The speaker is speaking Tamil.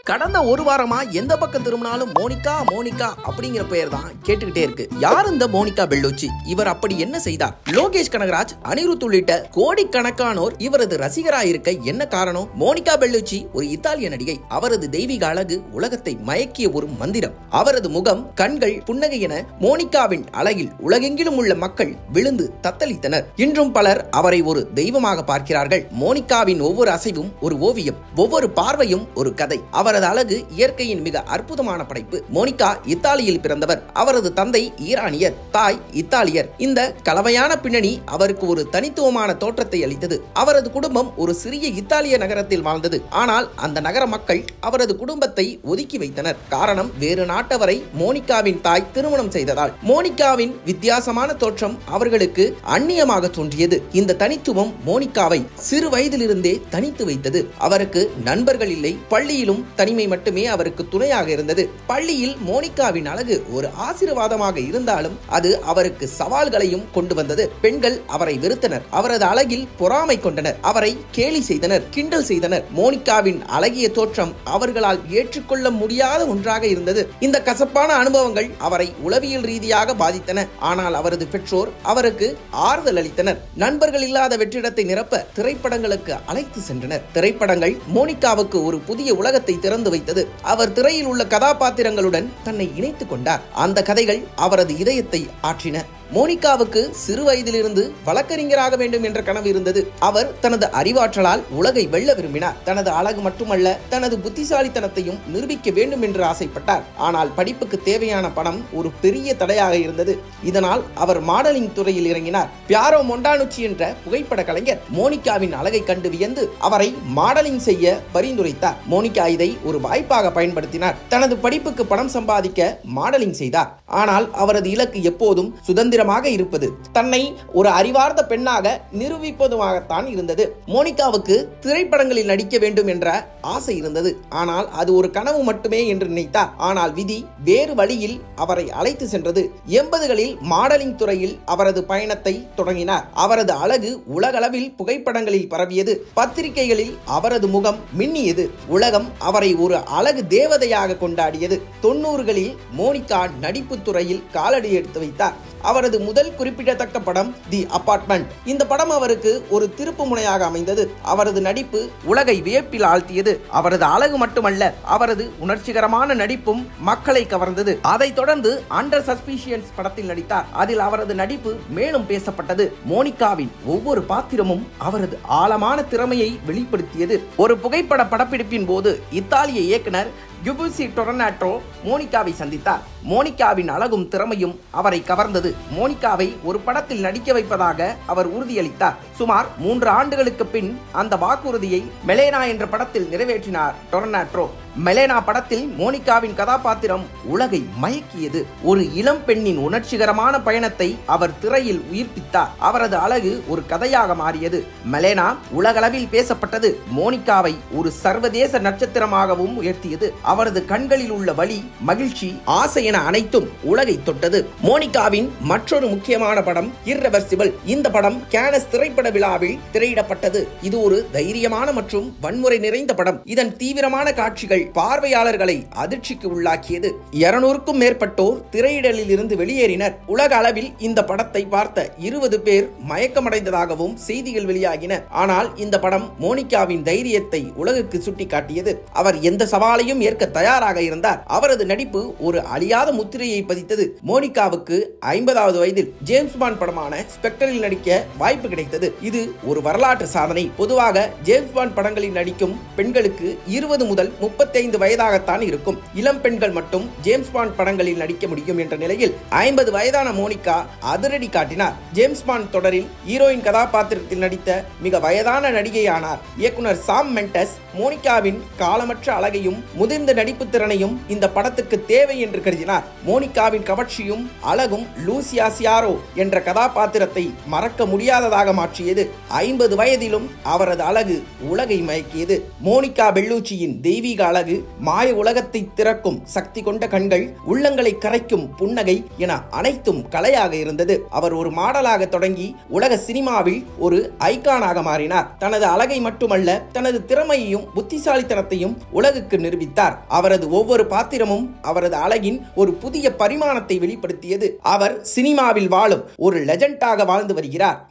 கடந்த ஒரு வாரமா எந்த பக்கம் திரும்பினாலும் மோனிகா மோனிகா அப்படிங்கிற பெயர் தான் கேட்டுக்கிட்டே இருக்கு. யார் இந்த மோனிகா பெல்லூச்சி? இவர் அப்படி என்ன செய்தார்? லோகேஷ் கனகராஜ், அனிருத் உள்ளிட்ட கோடிக்கணக்கானோர் இவரது ரசிகராக இருக்க என்ன காரணம்? மோனிகா பெல்லூச்சி ஒரு இத்தாலிய நடிகை. அவரது தெய்வீக அழகு உலகத்தை மயக்கிய ஒரு மந்திரம். அவரது முகம், கண்கள், புன்னகை என மோனிகாவின் அழகில் உலகெங்கிலும் உள்ள மக்கள் விழுந்து தத்தளித்தனர். இன்றும் பலர் அவரை ஒரு தெய்வமாக பார்க்கிறார்கள். மோனிகாவின் ஒவ்வொரு அசைவும் ஒரு ஓவியம், ஒவ்வொரு பார்வையும் ஒரு கதை. அவரது அழகு இயற்கையின் மிக அற்புதமான படைப்பு. மோனிகா இத்தாலியில் பிறந்தவர். அவரது தந்தை ஈரானியர், தாய் இத்தாலியர். இந்த கலவையான பின்னணி அவருக்கு ஒரு தனித்துவமான தோற்றத்தை அளித்தது. அவரது குடும்பம் ஒரு சிறிய இத்தாலிய நகரத்தில் வாழ்ந்தது. ஆனால் அந்த நகர மக்கள் அவரது குடும்பத்தை ஒதுக்கி வைத்தனர். காரணம், வேறு நாட்டவரை மோனிகாவின் தாய் திருமணம் செய்ததால். மோனிகாவின் வித்தியாசமான தோற்றம் அவர்களுக்கு அந்நியமாக தோன்றியது. இந்த தனித்துவம் மோனிகாவை சிறு வயதிலிருந்தே தனித்து வைத்தது. அவருக்கு நண்பர்கள் இல்லை. பள்ளியிலும் தனிமை மட்டுமே அவருக்கு துணையாக இருந்தது. பள்ளியில் மோனிகாவின் அழகு ஒரு ஆசீர்வாதமாக இருந்தாலும் அது அவருக்கு சவால்களையும் கொண்டு வந்தது. பெண்கள் அவரை வெறுத்தனர். அவரது அழகில் பொறாமை கொண்டனர். அவரை கேலி செய்தனர், கிண்டல் செய்தனர். மோனிகாவின் அழகிய தோற்றம் அவர்களால் ஏற்றுக்கொள்ள முடியாத ஒன்றாக இருந்தது. இந்த கசப்பான அனுபவங்கள் அவரை உளவியல் ரீதியாக பாதித்தன. ஆனால் அவரது பெற்றோர் அவருக்கு ஆறுதல் அளித்தனர். நண்பர்கள் இல்லாத வெற்றிடத்தை நிரப்ப திரைப்படங்களுக்கு அழைத்து சென்றனர். திரைப்படங்கள் மோனிகாவுக்கு ஒரு புதிய உலகத்தை திறந்து வைத்தது. அவர் திரையில் உள்ள கதாபாத்திரங்களுடன் தன்னை இணைத்துக் கொண்டார். அந்த கதைகள் அவரது இதயத்தை ஆற்றின. மோனிகாவுக்கு சிறு வயதிலிருந்து வழக்கறிஞராக வேண்டும் என்ற கனவு இருந்தது. அவர் தனது அறிவாற்றலால் உலகை வெல்ல விரும்பினார். தனது அழகு மட்டுமல்ல, தனது புத்திசாலித்தனத்தையும் நிரூபிக்க வேண்டும் என்று ஆசைப்பட்டார். ஆனால் படிப்புக்கு தேவையான பணம் ஒரு பெரிய தடையாக இருந்தது. இதனால் அவர் மாடலிங் துறையில் இறங்கினார். பியாரோ மொண்டானுச்சி என்ற புகைப்பட கலைஞர் மோனிகாவின் அழகை கண்டு வியந்து அவரை மாடலிங் செய்ய பரிந்துரைத்தார். மோனிகா இதை ஒரு வாய்ப்பாக பயன்படுத்தினார். தனது படிப்புக்கு பணம் சம்பாதிக்க மாடலிங் செய்தார். ஆனால் அவரது இலக்கு எப்போதும் சுதந்திரமாக இருப்பது, தன்னை ஒரு அறிவார்ந்த பெண்ணாக நிரூபிப்பதுமாகத்தான் இருந்தது. மோனிகாவுக்கு திரைப்படங்களில் நடிக்க வேண்டும் என்ற ஆசை இருந்தது. ஆனால் அது ஒரு கனவு மட்டுமே என்று நினைத்தார். ஆனால் விதி வேறு வழியில் அவரை அழைத்து சென்றது. 80களில் மாடலிங் துறையில் அவரது பயணத்தை தொடங்கினார். அவரது அழகு உலகளவில் புகைப்படங்களில் பரவியது. பத்திரிகைகளில் அவரது முகம் மின்னியது. உலகம் அவரை ஒரு அழகு தேவதையாக கொண்டாடியது. 90களில் மோனிகா நடிப்பு துறையில் காலடி எடுத்து வைத்தார். அவரது முதல் குறிப்பிடத்தக்க படம் தி அபார்ட்மெண்ட். இந்த படம் அவருக்கு ஒரு திருப்பு முனையாக அமைந்தது. அவரது நடிப்பு உலகை வியப்பில் ஆழ்த்தியது. அவரது அழகு மட்டுமல்ல, அவரது உணர்ச்சிகரமான நடிப்பும் மக்களை கவர்ந்தது. அதைத் தொடர்ந்து அண்டர் சஸ்பிஷியன்ஸ் படத்தில் நடித்தார். அதில் அவரது நடிப்பு மேலும் பேசப்பட்டது. மோனிகாவின் ஒவ்வொரு பாத்திரமும் அவரது ஆழமான திறமையை வெளிப்படுத்தியது. ஒரு புகைப்பட படப்பிடிப்பின் போது இத்தாலிய இயக்குனர் கியூசெப்பி டொர்னாட்டோ மோனிகாவை சந்தித்தார். மோனிகாவின் அழகும் திறமையும் அவரை கவர்ந்தது. மோனிகாவை ஒரு படத்தில் நடிக்க வைப்பதாக அவர் உறுதியளித்தார். சுமார் 3 ஆண்டுகளுக்கு பின் அந்த வாக்குறுதியை மெலேனா என்ற படத்தில் நிறைவேற்றினார் டொர்னாட்டோ. மெலேனா படத்தில் மோனிகாவின் கதாபாத்திரம் உலகை மயக்கியது. ஒரு இளம் பெண்ணின் உணர்ச்சிகரமான பயணத்தை அவர் திரையில் உயிர்ப்பித்தார். அவரது அழகு ஒரு கதையாக மாறியது. மெலேனா உலகளவில் பேசப்பட்டது. மோனிகாவை ஒரு சர்வதேச நட்சத்திரமாகவும் உயர்த்தியது. அவரது கண்களில் உள்ள வலி, மகிழ்ச்சி, ஆசை என அனைத்தும் உலகை தொட்டது. மோனிகாவின் மற்றொரு முக்கியமான படம் இர்ரெவர்சிபிள். இந்த படம் கேனஸ் திரைப்பட விழாவில் திரையிடப்பட்டது. இது ஒரு தைரியமான மற்றும் வன்முறை நிறைந்த படம். இதன் தீவிரமான காட்சிகள் பார்வையாளர்களை அதிர்ச்சிக்கு உள்ளாக்கியது. 200க்கும் மேற்பட்டோர் திரையிடலில் இருந்து வெளியேறினர். உலக அளவில் இந்த படத்தை பார்த்த 20 பேர் மயக்கமடைந்ததாகவும் செய்திகள் வெளியாகின. ஆனால் இந்த படம் மோனிகாவின் தைரியத்தை உலகுக்கு சுட்டிக்காட்டியது. அவர் எந்த சவாலையும் ஏற்க தயாராக இருந்தார். அவரது நடிப்பு ஒரு அழியாத முத்திரையை பதித்தது. மோனிகாவுக்கு 50வது வயதில் ஜேம்ஸ் பாண்ட் படமான ஸ்பெக்டரில் நடிக்க வாய்ப்பு கிடைத்தது. இது ஒரு வரலாற்று சாதனை. பொதுவாக ஜேம்ஸ் பாண்ட் படங்களில் நடிக்கும் பெண்களுக்கு 20 முதல் 35 வயதாகத்தான் இருக்கும். இளம் பெண்கள் மட்டும் ஜேம்ஸ் பாண்ட் படங்களில் நடிக்க முடியும் என்ற நிலையில் 50 வயதான மோனிகா அதிரடி காட்டினார். ஜேம்ஸ் பாண்ட் தொடரில் ஹீரோயின் கதாபாத்திரத்தில் நடித்த மிக வயதான நடிகையானார். இயக்குனர் சாம் மெண்டஸ் மோனிகாவின் காலமற்ற அழகையும் முதிர்ந்த நடிப்பு திறனையும் இந்த படத்துக்கு தேவை என்று கருதினார். மோனிகாவின் கவர்ச்சியும் அழகும் லூசியா சியாரோ என்ற கதாபாத்திரத்தை மறக்க முடியாததாக மாற்றியது. 50 வயதிலும் அவரது அழகு உலகை மயக்கியது. மோனிகா பெல்லூச்சியின் தெய்வீக அழகு, மாய உலகத்தை திறக்கும் சக்தி கொண்ட கண்கள், உள்ளங்களை கரைக்கும் புன்னகை என அனைத்தும் கலையாக இருந்தது. அவர் ஒரு மாடலாக தொடங்கி உலக சினிமாவில் ஒரு ஐகானாக மாறினார். தனது அழகை மட்டுமல்ல, தனது திறமையையும் புத்திசாலித்தனத்தையும் உலகுக்கு நிரூபித்தார். அவரது ஒவ்வொரு பாத்திரமும் அவரது அழகின் ஒரு புதிய பரிமாணத்தை வெளிப்படுத்தியது. அவர் சினிமாவில் வாழும் ஒரு லெஜெண்டாக வாழ்ந்து வருகிறார்.